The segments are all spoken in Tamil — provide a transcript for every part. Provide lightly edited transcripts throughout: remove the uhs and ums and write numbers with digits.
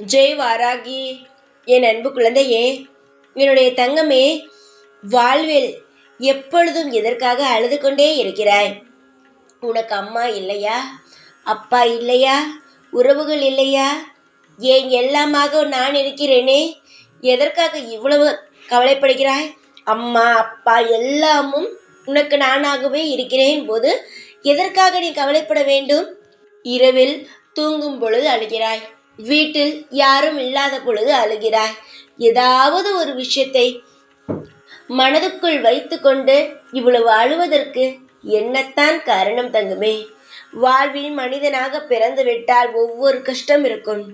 ஜெய் வாராகி. என் அன்பு குழந்தையே, என்னுடைய தங்கமே, வாழ்வில் எப்பொழுதும் எதற்காக அழுது கொண்டே இருக்கிறாய்? உனக்கு அம்மா இல்லையா? அப்பா இல்லையா? உறவுகள் இல்லையா? ஏன் எல்லாமாக நான் இருக்கிறேனே, எதற்காக இவ்வளவு கவலைப்படுகிறாய்? அம்மா அப்பா எல்லாமும் உனக்கு நானாகவே இருக்கிறேன் போது எதற்காக நீ கவலைப்பட வேண்டும்? இரவில் தூங்கும் பொழுது அழுகிறாய், வீட்டில் யாரும் இல்லாத பொழுது அழுகிறாய். ஏதாவது ஒரு விஷயத்தை மனதுக்குள் வைத்து கொண்டு இவ்வளவு அழுவதற்கு என்னத்தான் காரணம் தங்குமே? வாழ்வில் மனிதனாக பிறந்து விட்டால் ஒவ்வொரு கஷ்டம் இருக்கும்.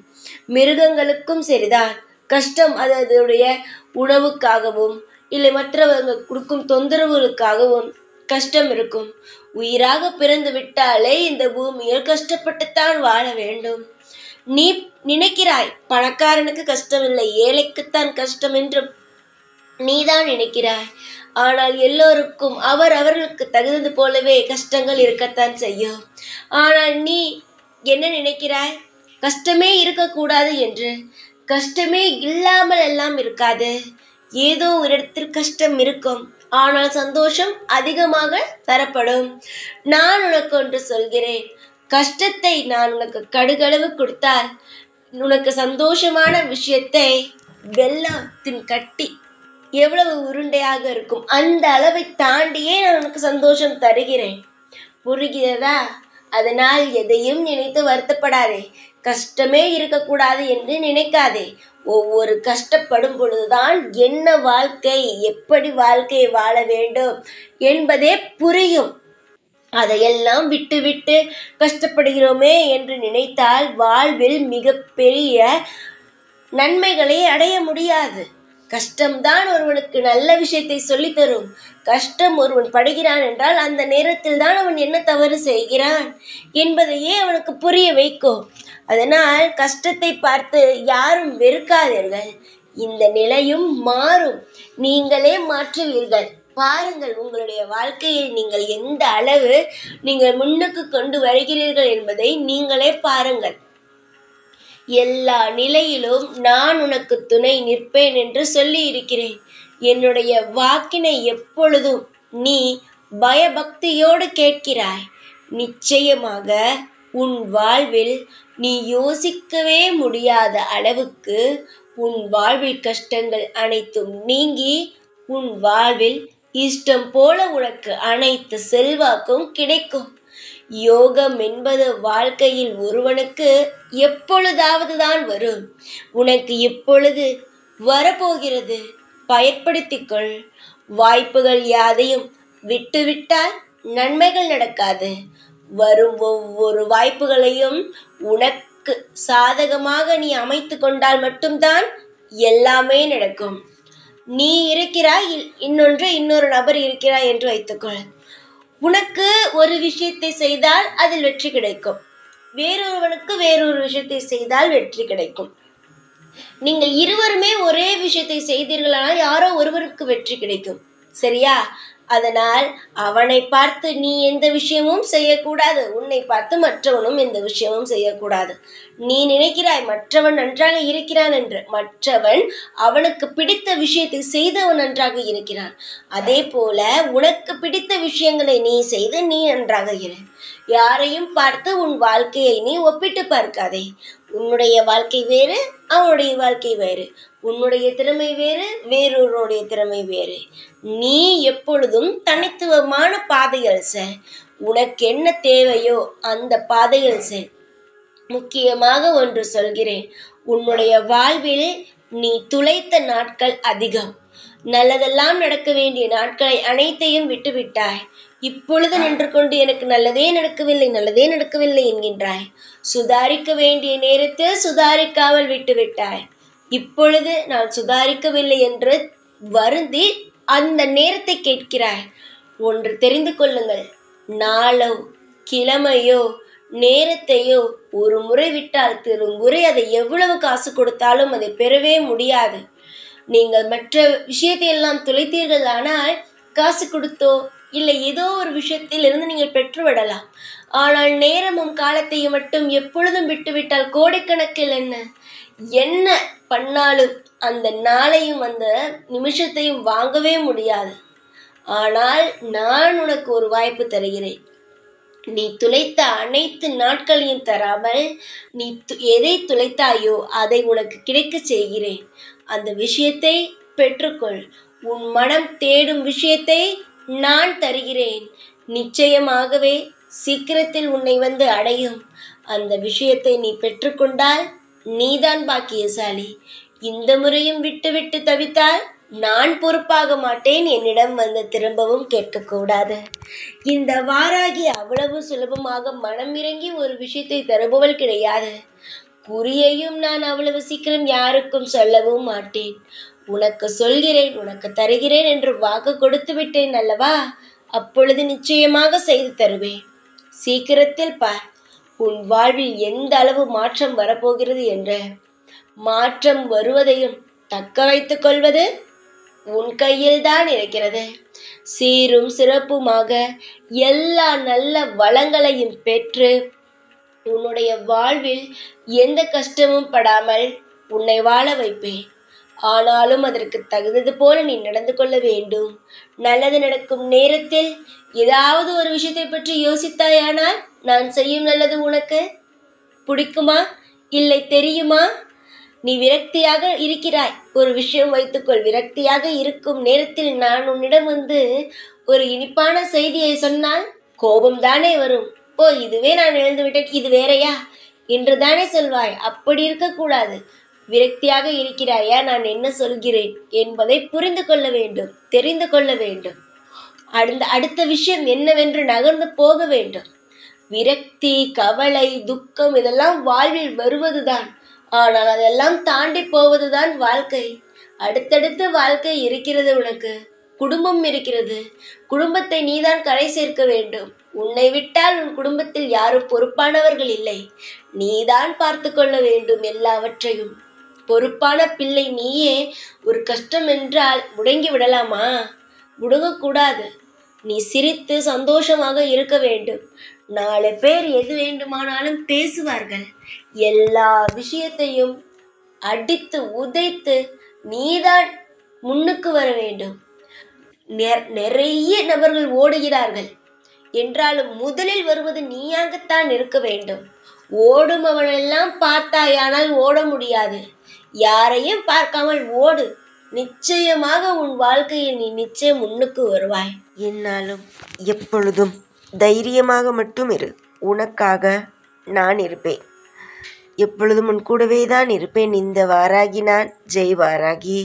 மிருகங்களுக்கும் சரிதான் கஷ்டம். அது அதனுடைய உணவுக்காகவும் இல்லை மற்றவங்க கொடுக்கும் தொந்தரவுகளுக்காகவும் கஷ்டம் இருக்கும். உயிராக பிறந்து விட்டாலே இந்த பூமியில் கஷ்டப்பட்டுத்தான் வாழ வேண்டும். நீ நினைக்கிறாய் பணக்காரனுக்கு கஷ்டமில்லை, ஏழைக்குத்தான் கஷ்டம் என்று நீதான் நினைக்கிறாய். ஆனால் எல்லோருக்கும் அவர்களுக்கு தகுந்தது போலவே கஷ்டங்கள் இருக்கத்தான் செய்யும். ஆனால் நீ என்ன நினைக்கிறாய்? கஷ்டமே இருக்கக்கூடாது என்று. கஷ்டமே இல்லாமல் எல்லாம் இருக்காது. ஏதோ ஒரு இடத்தில் கஷ்டம் இருக்கும், ஆனால் சந்தோஷம் அதிகமாக தரப்படும். நான் உனக்கு ஒன்று சொல்கிறேன். கஷ்டத்தை நான் உனக்கு கடுகளவு கொடுத்தால் உனக்கு சந்தோஷமான விஷயத்தை வெள்ளத்தின் கட்டி எவ்வளவு உருண்டையாக இருக்கும் அந்த அளவை தாண்டியே நான் உனக்கு சந்தோஷம் தருகிறேன். புரிகிறதா? அதனால் எதையும் நினைத்து வருத்தப்படாதே. கஷ்டமே இருக்கக்கூடாது என்று நினைக்காதே. ஒவ்வொரு கஷ்டப்படும் பொழுதுதான் என்ன வாழ்க்கை, எப்படி வாழ்க்கையை வாழ வேண்டும் என்பதே புரியும். அதையெல்லாம் விட்டு விட்டு கஷ்டப்படுகிறோமே என்று நினைத்தால் வாழ்வில் மிகப்பெரிய நன்மைகளை அடைய முடியாது. கஷ்டம்தான் ஒருவனுக்கு நல்ல விஷயத்தை சொல்லித்தரும். கஷ்டம் ஒருவன் படுகிறான் என்றால் அந்த நேரத்தில் தான் அவன் என்ன தவறு செய்கிறான் என்பதையே அவனுக்கு புரிய வைக்கும். அதனால் கஷ்டத்தை பார்த்து யாரும் வெறுக்காதீர்கள். இந்த நிலையும் மாறும், நீங்களே மாற்றுவீர்கள். பாருங்கள், உங்களுடைய வாழ்க்கையை நீங்கள் எந்த அளவு நீங்கள் முன்னுக்கு கொண்டு வருகிறீர்கள் என்பதை நீங்களே பாருங்கள். எல்லா நிலையிலும் நான் உனக்கு துணை நிற்பேன் என்று சொல்லி இருக்கிறேன். என்னுடைய வாக்கினை எப்பொழுதும் நீ பயபக்தியோடு கேட்கிறாய். நிச்சயமாக உன் வாழ்வில் நீ யோசிக்கவே முடியாத அளவுக்கு உன் வாழ்வில் கஷ்டங்கள் அனைத்தும் நீங்கி உன் வாழ்வில் இஷ்டம் போல உனக்கு அனைத்து செல்வாக்கும் கிடைக்கும். யோகம் என்பது வாழ்க்கையில் ஒருவனுக்கு எப்பொழுதாவது தான் வரும். உனக்கு இப்பொழுது வரப்போகிறது. பயன்படுத்திக்கொள். வாய்ப்புகள் யாதையும் விட்டுவிட்டால் நன்மைகள் நடக்காது. வரும் ஒவ்வொரு வாய்ப்புகளையும் உனக்கு சாதகமாக நீ அமைத்து கொண்டால் மட்டும்தான் எல்லாமே நடக்கும். நீ இருக்கிறாய், இன்னொரு நபர் இருக்கிறாய் என்று வைத்துக்கொள். உனக்கு ஒரு விஷயத்தை செய்தால் அதில் வெற்றி கிடைக்கும், வேறொருவனுக்கு வேறொரு விஷயத்தை செய்தால் வெற்றி கிடைக்கும். நீங்கள் இருவருமே ஒரே விஷயத்தை செய்தீர்களானால் யாரோ ஒருவருக்கு வெற்றி கிடைக்கும். சரியா? அதனால் அவனை பார்த்து நீ எந்த விஷயமும் செய்யக்கூடாது. உன்னை பார்த்து மற்றவனும் எந்த விஷயமும் செய்யக்கூடாது. நீ நினைக்கிறாய் மற்றவன் நன்றாக இருக்கிறான் என்று. மற்றவன் அவனுக்கு பிடித்த விஷயத்தை செய்தவன் நன்றாக இருக்கிறான். அதே போல உனக்கு பிடித்த விஷயங்களை நீ செய்து நீ நன்றாக இரு. யாரையும் பார்த்து உன் வாழ்க்கையை நீ ஒப்பிட்டு பார்க்காதே. உன்னுடைய வாழ்க்கை வேறு, அவனுடைய வாழ்க்கை வேறு. உன்னுடைய திறமை வேறு, வேறொருடைய திறமை வேறு. நீ எப்பொழுதும் தனித்துவமான பாதைகள் செல். உனக்கு என்ன தேவையோ அந்த பாதைகள் செல். முக்கியமாக ஒன்று சொல்கிறேன், உன்னுடைய வாழ்வில் நீ துளைத்த நாட்கள் அதிகம். நல்லதெல்லாம் நடக்க வேண்டிய நாட்களை அனைத்தையும் விட்டுவிட்டாய். இப்பொழுது நின்று கொண்டு எனக்கு நல்லதே நடக்கவில்லை என்கின்றாய். சுதாரிக்க வேண்டிய நேரத்தில் சுதாரிக்காமல் விட்டுவிட்டாய். இப்பொழுது நான் சுதாரிக்கவில்லை என்று வருந்தி அந்த நேரத்தை கேட்கிறாய். ஒன்று தெரிந்து கொள்ளுங்கள், நாளோ கிழமையோ நேரத்தையோ ஒரு முறை விட்டால் திருமுறை அதை எவ்வளவு காசு கொடுத்தாலும் அதை பெறவே முடியாது. நீங்கள் மற்ற விஷயத்தை எல்லாம் துளைத்தீர்கள், ஆனால் காசு கொடுத்தோ இல்லை ஏதோ ஒரு விஷயத்தில் இருந்து நீங்கள் பெற்றுவிடலாம். ஆனால் நேரமும் காலத்தையும் மட்டும் எப்பொழுதும் விட்டுவிட்டால் கோடிக்கணக்கில் என்ன என்ன பண்ணாலும் அந்த நாளையும் அந்த நிமிஷத்தையும் வாங்கவே முடியாது. ஆனால் நான் உனக்கு ஒரு வாய்ப்பு தருகிறேன். நீ துளைத்த அனைத்து நாட்களையும் தராமல் நீ எதை துளைத்தாயோ அதை உனக்கு கிடைக்கச் செய்கிறேன். அந்த விஷயத்தை பெற்றுக்கொள். உன் மனம் தேடும் விஷயத்தை நான் தருகிறேன். நிச்சயமாகவே சீக்கிரத்தில் உன்னை வந்து அடையும். அந்த விஷயத்தை நீ பெற்றுக்கொண்டால் நீதான் பாக்கியசாலி. இந்த முறையும் விட்டு விட்டு தவித்தால் நான் பொறுப்பாக மாட்டேன். என்னிடம் வந்து திரும்பவும் கேட்கக்கூடாது. இந்த வாராகி அவ்வளவு சுலபமாக மனம் இறங்கி ஒரு விஷயத்தை தருபவள் கிடையாது. குறியையும் நான் அவ்வளவு சீக்கிரம் யாருக்கும் சொல்லவும் மாட்டேன். உனக்கு சொல்கிறேன், உனக்கு தருகிறேன் என்று வாக்கு கொடுத்து விட்டேன் அல்லவா? அப்பொழுது நிச்சயமாக செய்து தருவேன். சீக்கிரத்தில் பார், உன் வாழ்வில் எந்த அளவு மாற்றம் வரப்போகிறது என்று. மாற்றம் வருவதையும் தக்க வைத்துக் கொள்வது உன் கையில்தான் இருக்கிறது. சீரும் சிறப்புமாக எல்லா நல்ல வளங்களையும் பெற்று உன்னுடைய வாழ்வில் எந்த கஷ்டமும் படாமல் உன்னை வாழ வைப்பேன். ஆனாலும் அதற்கு தகுந்தது போல நீ நடந்து கொள்ள வேண்டும். நல்லது நடக்கும் நேரத்தில் ஏதாவது ஒரு விஷயத்தை பற்றி யோசித்தாயானால் நான் செய்யும் நல்லது உனக்கு பிடிக்குமா, இல்லை தெரியுமா? நீ விரக்தியாக இருக்கிறாய். ஒரு விஷயம் வைத்துக்கொள். விரக்தியாக இருக்கும் நேரத்தில் நான் உன்னிடம் வந்து ஒரு இனிப்பான செய்தியை சொன்னால் கோபம்தானே வரும். ஓ, இதுவே நான் எழுந்துவிட்டேன், இது வேறையா என்று தானே சொல்வாய். அப்படி இருக்கக்கூடாது. விரக்தியாக இருக்கிறாயா, நான் என்ன சொல்கிறேன் என்பதை புரிந்து கொள்ள வேண்டும், தெரிந்து கொள்ள வேண்டும். அடுத்த விஷயம் என்னவென்று நகர்ந்து போக வேண்டும். விரக்தி, கவலை, துக்கம் இதெல்லாம் வாழ்வில் வருவதுதான். ஆனால் அதெல்லாம் தாண்டி போவதுதான் வாழ்க்கை. அடுத்தடுத்து வாழ்க்கை இருக்கிறது. உனக்கு குடும்பம் இருக்கிறது. குடும்பத்தை நீதான் கரை சேர்க்க வேண்டும். உன்னை விட்டால் உன் குடும்பத்தில் யாரும் பொறுப்பானவர்கள் இல்லை. நீதான் பார்த்து கொள்ள வேண்டும் எல்லாவற்றையும். பொறுப்பான பிள்ளை நீயே. ஒரு கஷ்டம் என்றால் முடங்கி விடலாமா? முடங்கக்கூடாது. நீ சிரித்து சந்தோஷமாக இருக்க வேண்டும். 4 பேர் எது வேண்டுமானாலும் பேசுவார்கள். எல்லா விஷயத்தையும் அடித்து உதைத்து நீதான் முன்னுக்கு வர வேண்டும். நிறைய நபர்கள் ஓடுகிறார்கள் என்றாலும் முதலில் வருவது நீயாகத்தான் இருக்க வேண்டும். ஓடும் அவனெல்லாம் பார்த்தாயானால் ஓட முடியாது. யாரையும் பார்க்காமல் ஓடு. நிச்சயமாக உன் வாழ்க்கையில் நீ நிச்சயம் முன்னுக்கு வருவாய். என்னாலும் எப்பொழுதும் தைரியமாக மட்டும் இரு. உனக்காக நான் இருப்பேன். எப்பொழுதும் உன் கூடவே தான் இருப்பேன். இந்த வாராகி நான். ஜெய் வாராகி.